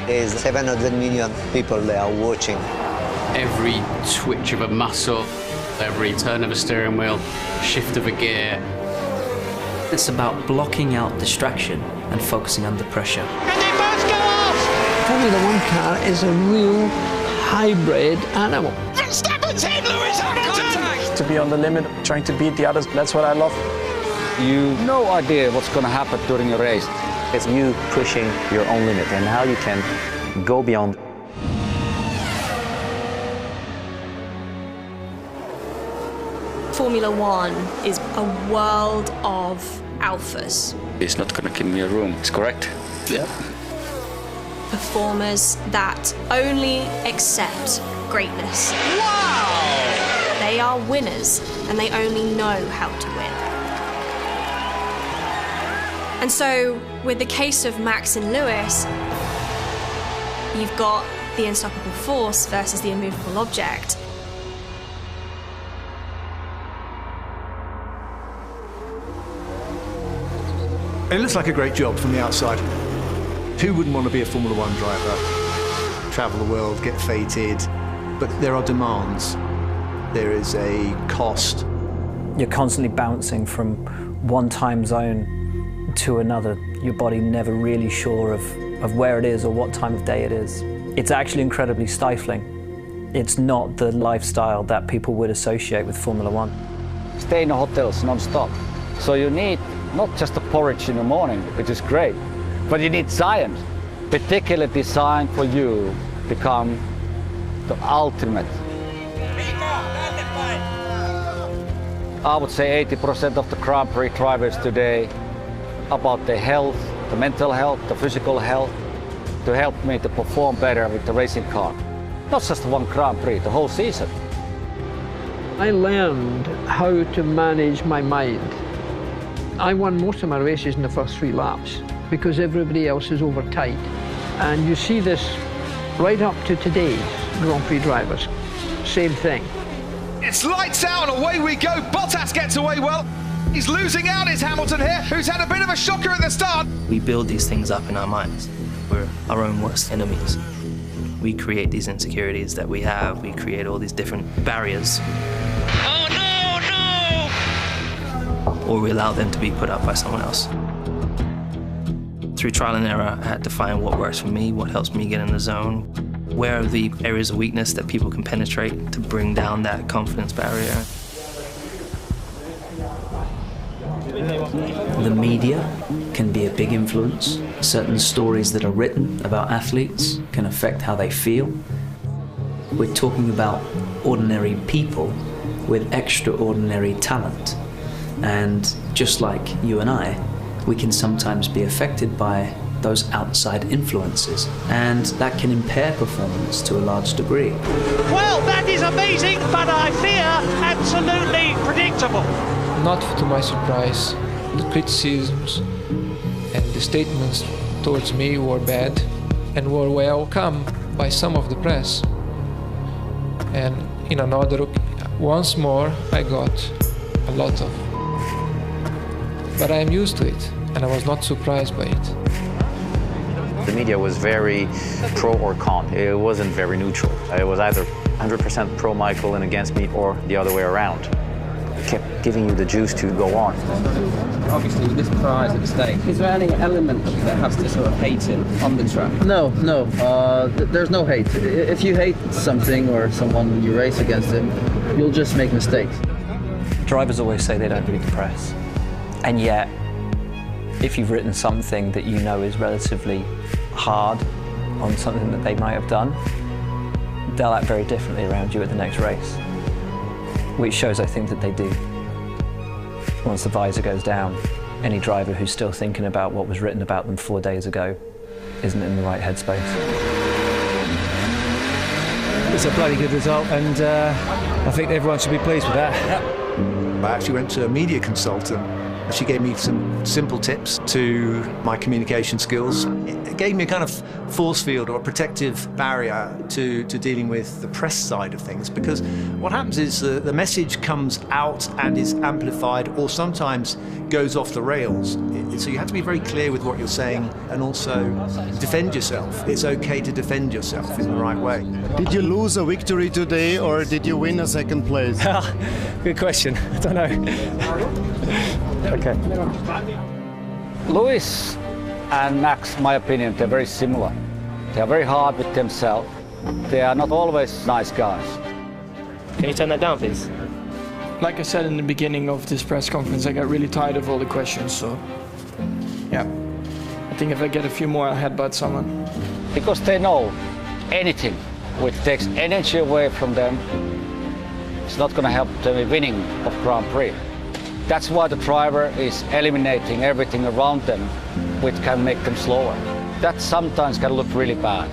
There's 700 million people that are watching. Every twitch of a muscle, every turn of a steering wheel, shift of a gear. It's about blocking out distraction and focusing under pressure. And they both go off! Formula One car is a real hybrid animal. Verstappen's hit Lewis Hamilton! To be on the limit, trying to beat the others, that's what I love. You have no idea what's going to happen during a race. It's you pushing your own limit and how you can go beyond. Formula One is a world of alphas. It's not going to give me a room, it's correct? Yeah. Performers that only accept greatness. Wow! They are winners and they only know how to win. And so, with the case of Max and Lewis, you've got the unstoppable force versus the immovable object. It looks like a great job from the outside. Who wouldn't want to be a Formula One driver? Travel the world, get feted, but there are demands. There is a cost. You're constantly bouncing from one time zone to another. Your body never really sure of where it is or what time of day it is. It's actually incredibly stifling. It's not the lifestyle that people would associate with Formula One. Stay in the hotels non-stop. So you need not just a porridge in the morning, which is great, but you need science, particularly designed for you to become the ultimate. I would say 80% of the Grand Prix drivers today about the health, the mental health, the physical health, to help me to perform better with the racing car. Not just one Grand Prix, the whole season. I learned how to manage my mind. I won most of my races in the first 3 laps because everybody else is over tight. And you see this right up to today's Grand Prix drivers. Same thing. It's lights out and away we go. Bottas gets away well. He's losing out, is Hamilton here, who's had a bit of a shocker at the start. We build these things up in our minds. We're our own worst enemies. We create these insecurities that we have. We create all these different barriers. Oh no, no! Or we allow them to be put up by someone else. Through trial and error, I had to find what works for me, what helps me get in the zone. Where are the areas of weakness that people can penetrate to bring down that confidence barrier? The media can be a big influence. Certain stories that are written about athletes can affect how they feel. We're talking about ordinary people with extraordinary talent. And just like you and I, we can sometimes be affected by those outside influences, and that can impair performance to a large degree. Well, that is amazing, but I fear absolutely predictable. Not to my surprise, the criticisms and the statements towards me were bad and were welcomed by some of the press. And in another, once more, I got a lot of. But I am used to it, and I was not surprised by it. The media was very pro or con. It wasn't very neutral. It was either 100% pro Michael and against me, or the other way around. It kept giving you the juice to go on. Obviously, this prize at stake. Is there any element that has to sort of hate him on the track? No. There's no hate. If you hate something or someone you race against him, you'll just make mistakes. Drivers always say they don't read the press. And yet, if you've written something that you know is relatively hard on something that they might have done, they'll act very differently around you at the next race. Which shows, I think, that they do. Once the visor goes down, any driver who's still thinking about what was written about them 4 days ago isn't in the right headspace. It's a bloody good result, and I think everyone should be pleased with that. I actually went to a media consultant She gave me some simple tips to my communication skills. It gave me a kind of force field or a protective barrier to dealing with the press side of things, because what happens is the message comes out and is amplified or sometimes goes off the rails. So you have to be very clear with what you're saying and also defend yourself. It's okay to defend yourself in the right way. Did you lose a victory today or did you win a second place? Good question. I don't know. Okay. Lewis and Max, in my opinion, they're very similar. They are very hard with themselves. They are not always nice guys. Can you turn that down, please? Like I said in the beginning of this press conference, I got really tired of all the questions, so yeah. I think if I get a few more, I'll headbutt someone. Because they know anything which takes energy away from them, it's not going to help them in winning of Grand Prix. That's why the driver is eliminating everything around them which can make them slower. That sometimes can look really bad,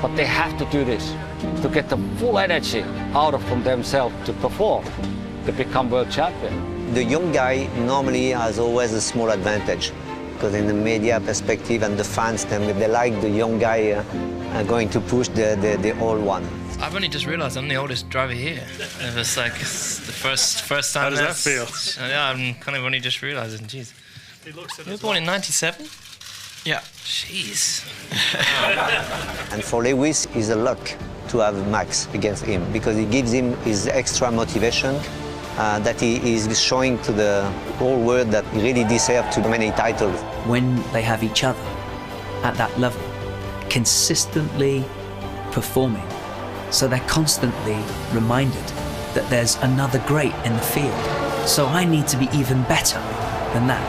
but they have to do this to get the full energy out of from themselves to perform, to become world champion. The young guy normally has always a small advantage, because in the media perspective and the fans, they like the young guy going to push the old one. I've only just realised I'm the oldest driver here. It's like it's the first time. How does that feel? Yeah, I'm kind of only just realising. Jeez. You were born in '97? Yeah. Jeez. And for Lewis, it's a luck to have Max against him, because it gives him his extra motivation that he is showing to the whole world that he really deserves too many titles. When they have each other at that level, consistently performing, so they're constantly reminded that there's another great in the field. So I need to be even better than that.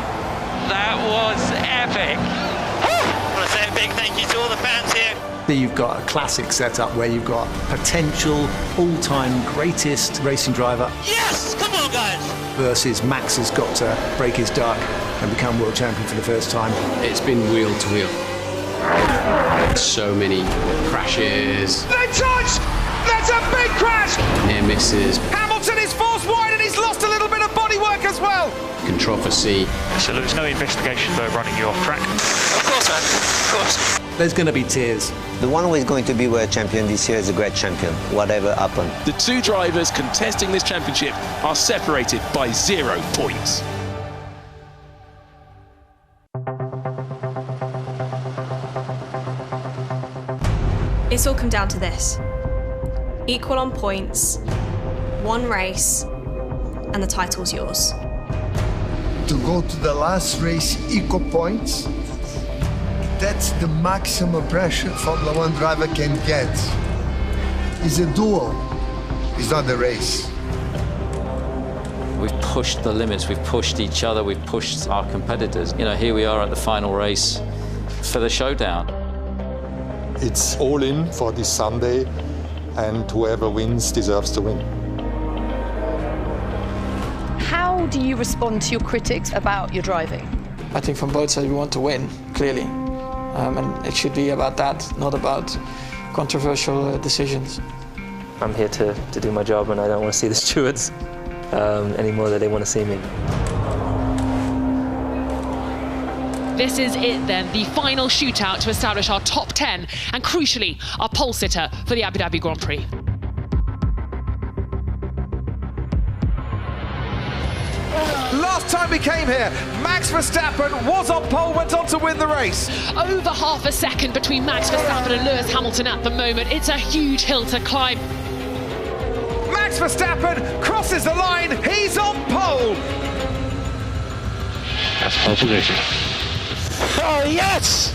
That was epic. I want to say a big thank you to all the fans here. You've got a classic setup where you've got potential all-time greatest racing driver. Yes! Come on, guys! Versus Max has got to break his duck and become world champion for the first time. It's been wheel to wheel. So many crashes. They touched! That's a big crash! Near misses. Hamilton is forced wide and he's lost a little bit of bodywork as well. Controversy. So there's no investigation for running you off track? Of course, man. Of course. There's going to be tears. The one who is going to be world champion this year is a great champion, whatever happens. The two drivers contesting this championship are separated by 0 points. It's all come down to this. Equal on points, one race, and the title's yours. To go to the last race equal points, that's the maximum pressure Formula One driver can get. It's a duel, it's not a race. We've pushed the limits, we've pushed each other, we've pushed our competitors. You know, here we are at the final race for the showdown. It's all in for this Sunday, and whoever wins deserves to win. How do you respond to your critics about your driving? I think from both sides we want to win, clearly. And it should be about that, not about controversial decisions. I'm here to do my job, and I don't want to see the stewards any more than they want to see me. This is it then, the final shootout to establish our top 10 and, crucially, our pole sitter for the Abu Dhabi Grand Prix. Last time we came here, Max Verstappen was on pole, went on to win the race. Over half a second between Max Verstappen and Lewis Hamilton at the moment. It's a huge hill to climb. Max Verstappen crosses the line, he's on pole. That's pole position. Oh, yes!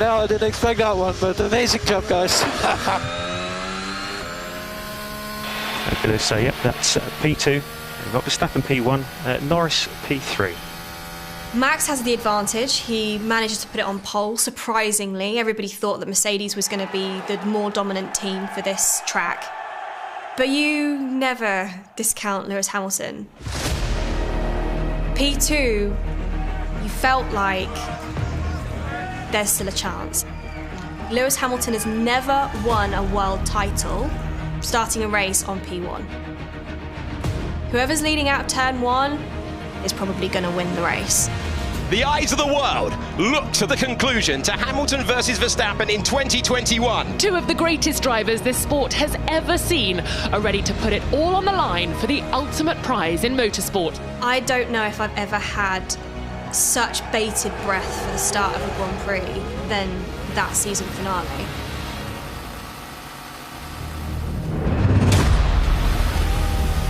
No, I didn't expect that one, but amazing job, guys. I'm going to say, yep, that's P2. We've got Verstappen P1, Norris P3. Max has the advantage. He manages to put it on pole, surprisingly. Everybody thought that Mercedes was going to be the more dominant team for this track. But you never discount Lewis Hamilton. P2, you felt like there's still a chance. Lewis Hamilton has never won a world title starting a race on P1. Whoever's leading out turn 1 is probably going to win the race. The eyes of the world look to the conclusion to Hamilton versus Verstappen in 2021. Two of the greatest drivers this sport has ever seen are ready to put it all on the line for the ultimate prize in motorsport. I don't know if I've ever had such bated breath for the start of a Grand Prix than that season finale.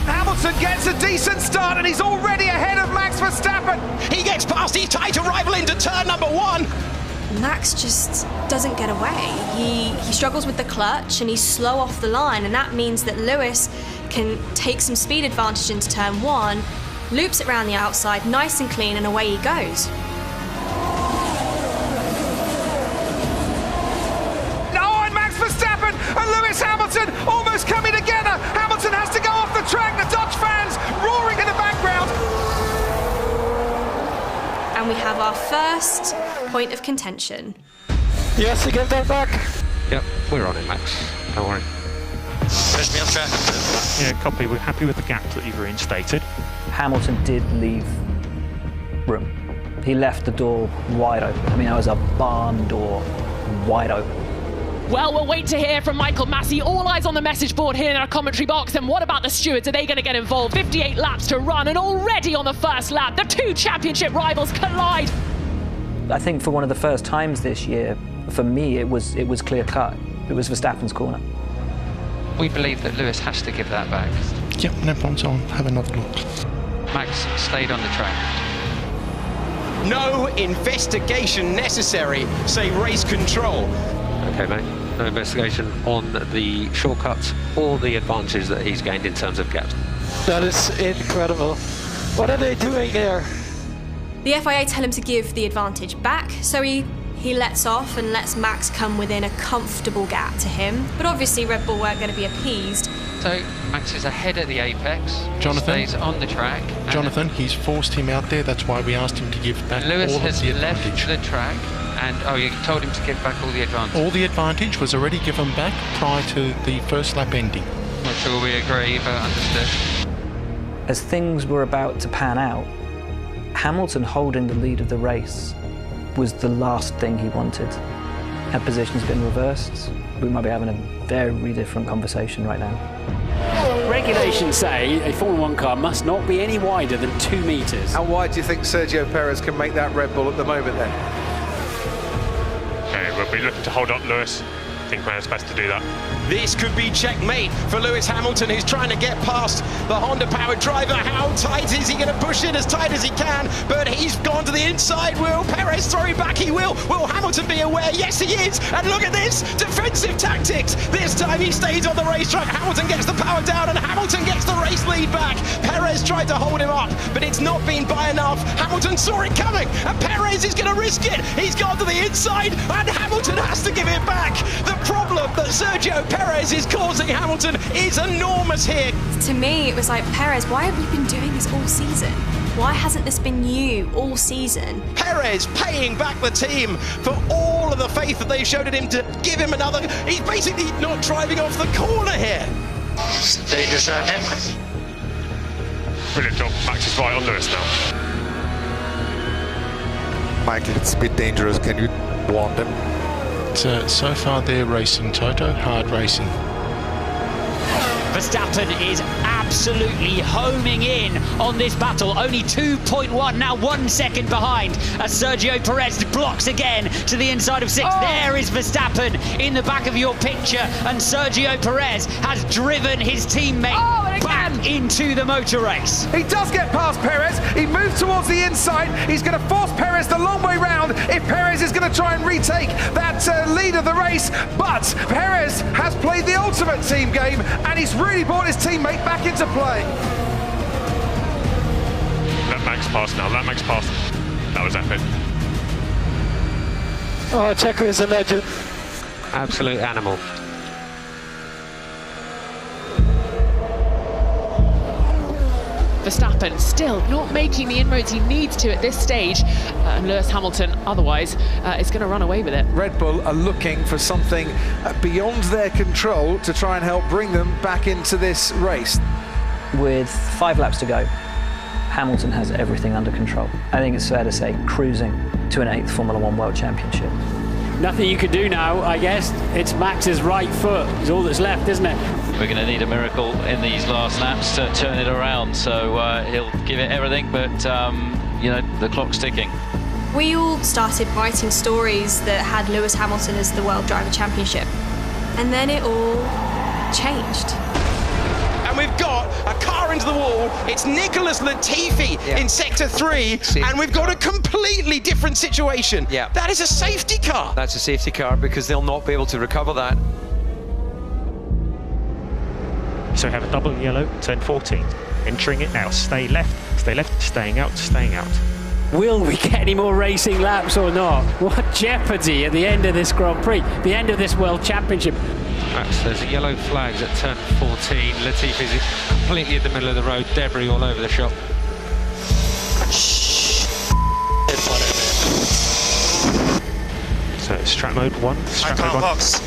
Hamilton gets a decent start and he's already ahead of Max Verstappen. He gets past his tight rival into turn number 1. Max just doesn't get away. He struggles with the clutch and he's slow off the line, and that means that Lewis can take some speed advantage into turn 1, loops it around the outside nice and clean, and away he goes. Oh, and Max Verstappen and Lewis Hamilton almost coming together. Hamilton has to go off the track. The Dutch fans roaring in the background. And we have our first point of contention. Yes, to get that back. Yep, we're on it, Max. Don't worry. Push me off track. Yeah, copy. We're happy with the gap that you've reinstated. Hamilton did leave room. He left the door wide open. I mean, that was a barn door wide open. Well, we'll wait to hear from Michael Massey. All eyes on the message board here in our commentary box. And what about the stewards? Are they going to get involved? 58 laps to run, and already on the first lap, the two championship rivals collide. I think for one of the first times this year, for me, it was clear cut. It was Verstappen's corner. We believe that Lewis has to give that back. Yep, no problem, so I'll have another look. Max stayed on the track. No investigation necessary, say race control. Okay, mate. No investigation on the shortcuts or the advantage that he's gained in terms of gaps. That is incredible. What are they doing there? The FIA tell him to give the advantage back, so he lets off and lets Max come within a comfortable gap to him. But obviously Red Bull weren't going to be appeased. So Max is ahead at the apex. Jonathan, Stays on the track. Jonathan, he's forced him out there. That's why we asked him to give back Lewis all has of the left advantage. the track, and you told him to give back all the advantage. All the advantage was already given back prior to the first lap ending. Not sure we agree, but understood. As things were about to pan out, Hamilton holding the lead of the race was the last thing he wanted. Had positions been reversed, we might be having a very different conversation right now. Regulations say a Formula 1 car must not be any wider than 2 metres. How wide do you think Sergio Perez can make that Red Bull at the moment then? Okay, we'll be looking to hold up Lewis. I think it's best to do that. This could be checkmate for Lewis Hamilton, who's trying to get past the Honda-powered driver. How tight is he going to push in? As tight as he can, but he's gone to the inside. Will Perez throw him back? He will. Will Hamilton be aware? Yes, he is. And look at this, defensive tactics. This time he stays on the racetrack. Hamilton gets the power down, and Hamilton gets the race lead back. Perez tried to hold him up, but it's not been by enough. Hamilton saw it coming, and Perez is going to risk it. He's gone to the inside, and Hamilton has to give it back. The problem that Sergio Perez is causing Hamilton is enormous here. To me, it was like, Perez, why have you been doing this all season? Why hasn't this been you all season? Perez paying back the team for all of the faith that they showed in him to give him another. He's basically not driving off the corner here. It's dangerous out there. Brilliant job. Max is right on Lewis now. Michael, it's a bit dangerous. Can you warn them? So far they're racing Toto, hard racing. Verstappen is absolutely homing in on this battle. Only 2.1, now 1 second behind as Sergio Perez blocks again to the inside of 6. There is Verstappen in the back of your picture, and Sergio Perez has driven his teammate back into the motor race. He does get past Perez. He moves towards the inside. He's going to force Perez the long way round if Perez is going to try and retake that lead of the race. But Perez has played the ultimate team game, and he's really brought his teammate back into play. Let Max pass now. Let Max pass. That was epic. Oh, Checo is a legend. Absolute animal. Verstappen still not making the inroads he needs to at this stage. And Lewis Hamilton, otherwise, is going to run away with it. Red Bull are looking for something beyond their control to try and help bring them back into this race. With 5 laps to go, Hamilton has everything under control. I think it's fair to say cruising to an 8th Formula One World Championship. Nothing you can do now, I guess. It's Max's right foot is all that's left, isn't it? We're going to need a miracle in these last laps to turn it around, so he'll give it everything, but you know, the clock's ticking. We all started writing stories that had Lewis Hamilton as the World Driver Championship, and then it all changed. And we've got a car into the wall. It's Nicholas Latifi in Sector 3, and we've got a completely different situation. Yeah. That is a safety car. That's a safety car because they'll not be able to recover that. So we have a double yellow, turn 14. Entering it now. Stay left, staying out, staying out. Will we get any more racing laps or not? What jeopardy at the end of this Grand Prix, the end of this World Championship. Max, there's a yellow flags at turn 14. Latifi's completely in the middle of the road, debris all over the shop. So it's strap mode 1, strap mode 1. Box.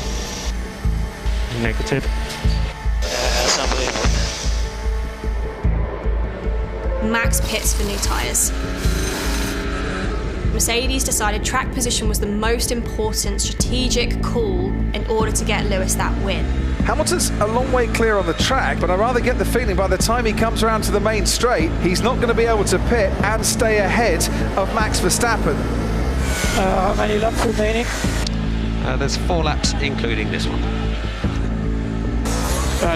Negative. That's unbelievable. Max pits for new tyres. Mercedes decided track position was the most important strategic call in order to get Lewis that win. Hamilton's a long way clear on the track, but I rather get the feeling by the time he comes around to the main straight, he's not going to be able to pit and stay ahead of Max Verstappen. How many laps remaining? There's 4 laps, including this one.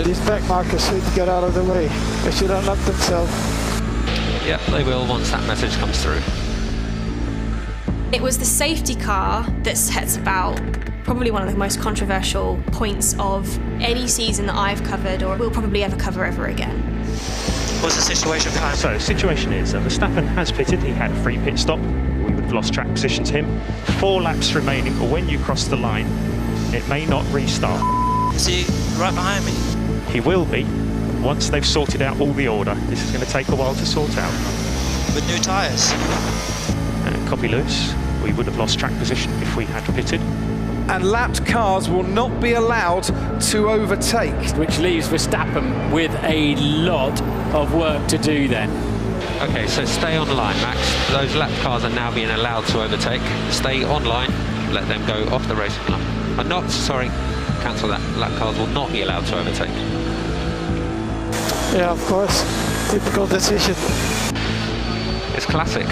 These back markers need to get out of the way. They should unlock themselves. Yeah, they will once that message comes through. It was the safety car that sets about probably one of the most controversial points of any season that I've covered or will probably ever cover ever again. What's the situation behind? So the situation is Verstappen has pitted, he had a free pit stop, we would have lost track position to him. 4 laps remaining, or when you cross the line, it may not restart. Is he right behind me? He will be, once they've sorted out all the order. This is going to take a while to sort out. With new tyres? Copy Lewis, we would have lost track position if we had pitted. And lapped cars will not be allowed to overtake. Which leaves Verstappen with a lot of work to do then. Okay, so stay online, Max. Those lap cars are now being allowed to overtake. Stay online, let them go off the racing line. Cancel that. Lap cars will not be allowed to overtake. Yeah, of course. Typical decision. It's classic.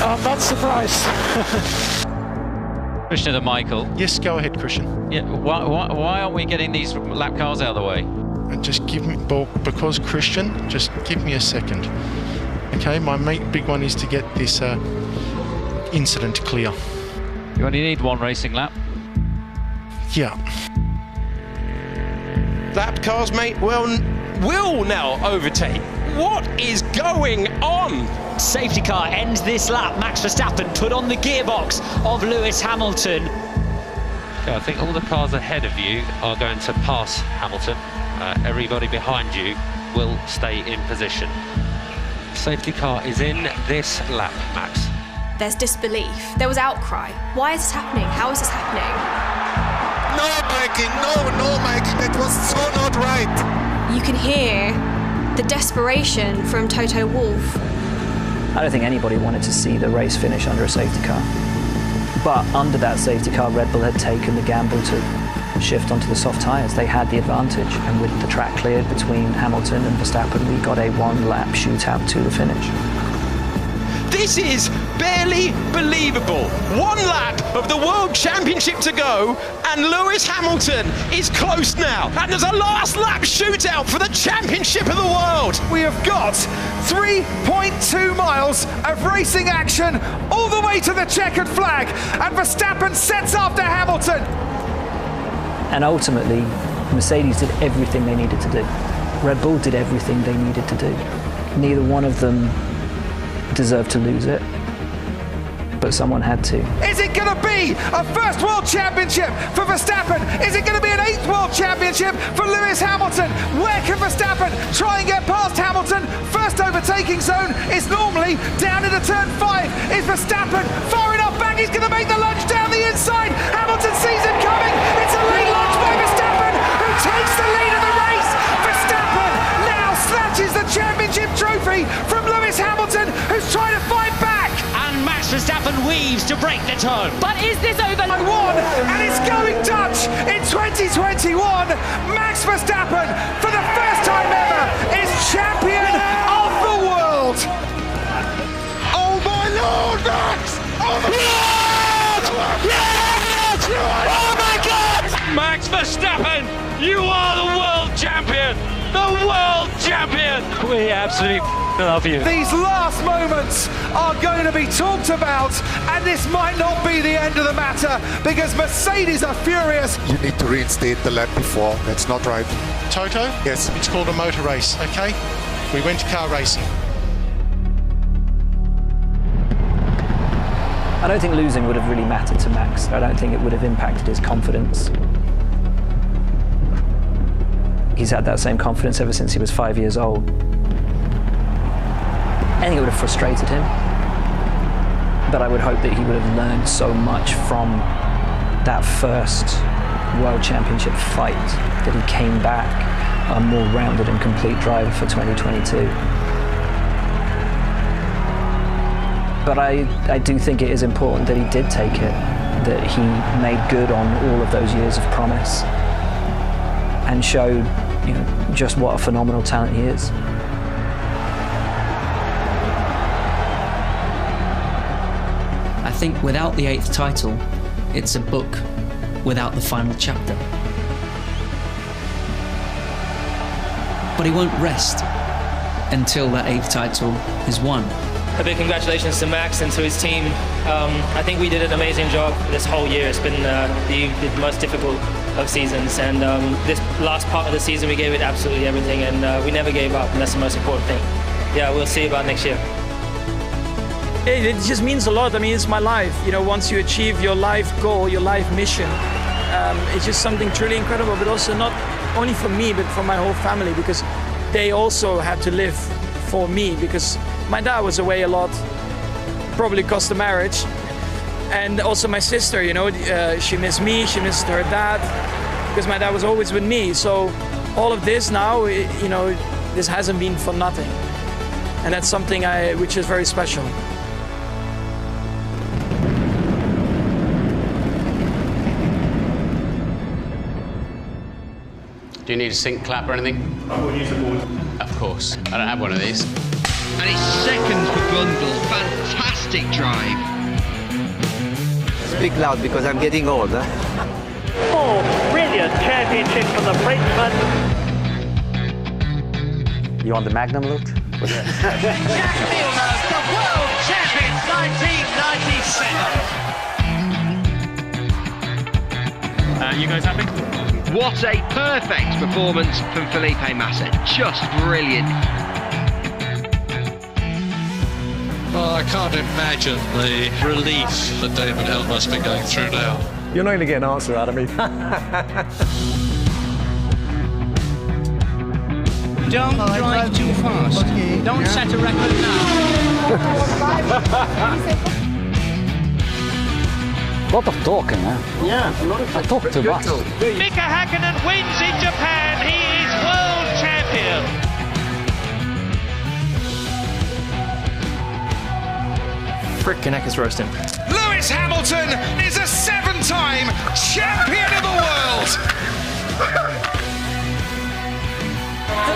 I'm not surprised. Christian and Michael. Yes, go ahead, Christian. Yeah, why aren't we getting these lap cars out of the way? And just give me, because Christian, just give me a second. Okay, my big one is to get this incident clear. You only need 1 racing lap. Yeah. Lap cars, mate, will now overtake. What is going on? Safety car ends this lap. Max Verstappen put on the gearbox of Lewis Hamilton. Okay, I think all the cars ahead of you are going to pass Hamilton. Everybody behind you will stay in position. Safety car is in this lap, Max. There's disbelief. There was outcry. Why is this happening? How is this happening? No, Mikey, no, Mikey, that was so not right. You can hear the desperation from Toto Wolff. I don't think anybody wanted to see the race finish under a safety car. But under that safety car, Red Bull had taken the gamble to shift onto the soft tyres. They had the advantage, and with the track cleared between Hamilton and Verstappen, we got a 1-lap shootout to the finish. This is barely believable. 1 lap of the World Championship to go, and Lewis Hamilton is close now. And there's a last lap shootout for the Championship of the World. We have got 3.2 miles of racing action all the way to the checkered flag, and Verstappen sets after Hamilton. And ultimately, Mercedes did everything they needed to do. Red Bull did everything they needed to do. Neither one of them deserved to lose it, but someone had to. Is it going to be a first World Championship for Verstappen? Is it going to be an 8th World Championship for Lewis Hamilton? Where can Verstappen try and get past Hamilton? First overtaking zone is normally down into turn 5. Is Verstappen far enough back? He's going to make the lunge down the inside. Hamilton sees him coming. It's a late lunge by Verstappen, who takes the lead of the race. Verstappen now snatches the championship trophy from Lewis home. But is this over? And it's going Dutch in 2021. Max Verstappen, for the first time ever, is champion of the world. Oh my Lord, Max! Oh my God! Yes! Oh my God! Max Verstappen, you are the world champion! The world champion! We absolutely love you. These last moments are going to be talked about, and this might not be the end of the matter because Mercedes are furious. You need to reinstate the lap before. That's not right. Toto? Yes. It's called a motor race, okay? We went to car racing. I don't think losing would have really mattered to Max. I don't think it would have impacted his confidence. He's had that same confidence ever since he was 5 years old. I think it would have frustrated him, but I would hope that he would have learned so much from that first World Championship fight that he came back a more rounded and complete driver for 2022. But I do think it is important that he did take it, that he made good on all of those years of promise and showed, you know, just what a phenomenal talent he is. I think without the 8th title, it's a book without the final chapter. But he won't rest until that 8th title is won. A big congratulations to Max and to his team. I think we did an amazing job this whole year. It's been the most difficult of seasons, and this last part of the season we gave it absolutely everything, and we never gave up, and that's the most important thing. Yeah, we'll see about next year. It just means a lot. I mean, it's my life. You know, once you achieve your life goal, your life mission, it's just something truly incredible, but also not only for me, but for my whole family, because they also had to live for me, because my dad was away a lot, probably cost the marriage. And also my sister, you know, she missed me, she missed her dad, because my dad was always with me. So all of this now, you know, this hasn't been for nothing. And that's something which is very special. Do you need a sync clap or anything? I will use the board. Of course. I don't have one of these. And it's second for Brundle. Fantastic drive. Speak loud because I'm getting old, huh? Oh, brilliant championship for the Frenchman. You want the Magnum look? Jack Milner, the world champion, 1997. You guys happy? What a perfect performance from Felipe Massa. Just brilliant. Oh, I can't imagine the relief that David Hill must be going through now. You're not going to get an answer out of me. Don't drive too fast. Okay. Don't set a record now. A lot of talking, huh? Yeah, a lot of I talk too much. Mika Häkkinen wins in Japan. He is world champion. Frickin' heck is roasting. Lewis Hamilton is a 7-time champion of the world.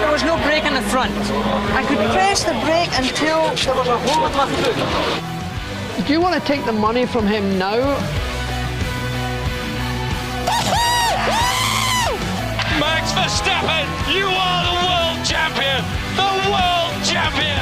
There was no brake on the front. I could press the brake until there was a hole in my foot. Do you want to take the money from him now? Max Verstappen, you are the world champion! The world champion!